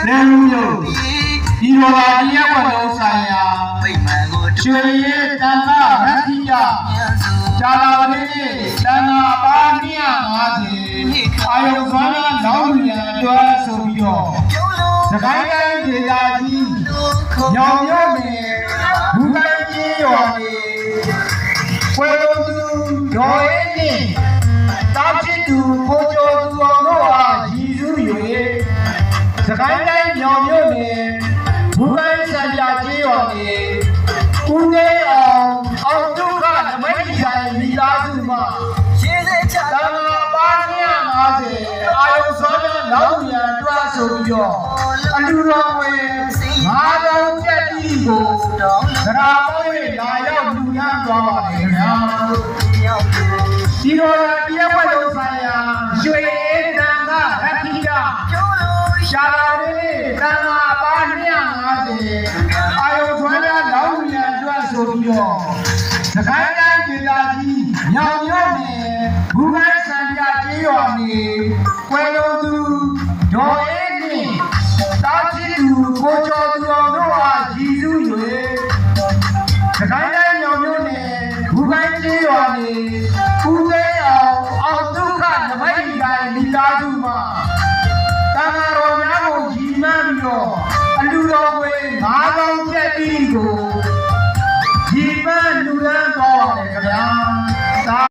နေလူမျိုးဒီလိုပါတရားဝတ်လုံးဆိုင်ရာရွှေရည်တန်ခါရတိယဇာလာဝတိတန်ခါပါ950အာယုဇာနာလောင်းရံတွဲဆိုပြီးတော့စကိုင်းတိုင်းဒေသကြီးညောင်ရုပ်နေဘူတိုင်းကြီးရော်နေဝဲလုံးသူဒေါ်အေးနေတောက်ချစ်သူကိုကျော်သူအောင်တို့ဟာရည်စူး၍စကိုင်းတိုင်းညောင်ရုပ်နေဘူတိုင်းစံပြကြီးရော်နေဦးနေအောင်ဒုက္ခနမိတ်ဆိုင်မိသားစုမှာရှင်းစေချတာပါ950အာယုဇာနာလောင်းရံတွဲဆိုပြီးတော့အလူတော်ဝင်9000ကျက်တီကိုသရာပေါင်း၍လာရောက်လူရန်သွားပါလေခင်ဗျာဒီတော်တရားဝတ်လုံးဆိုင်ရာရွှေတန်ခါရတိယရှာလာလေးတန်ခါပါ950အာယုဇာနာလောင်းရံတွဲဆိုပြီးတော့စကိုင်းတိုင်းဒေသကြီးညောင်ရုပ်နေဘူကိုင်းစံပြကြီးရော်နေကွယ်လုံးသူဒေါ်အေးနေတာချီသူကိုကျော်သူအောင်တို့ဟာရည်စူး၍စကိုင်းတိုင်းညောင်ရုပ်နေဘူကိုင်းကြီးရော်နေဦးသေးအောင်ဒုက္ခနမိတ်တိုင်းမိသားစုမှာတန်ဃာတော်များကိုရည်မှန်းပြီးတော့အလူတော်ဝင်9000ကျက်တီကို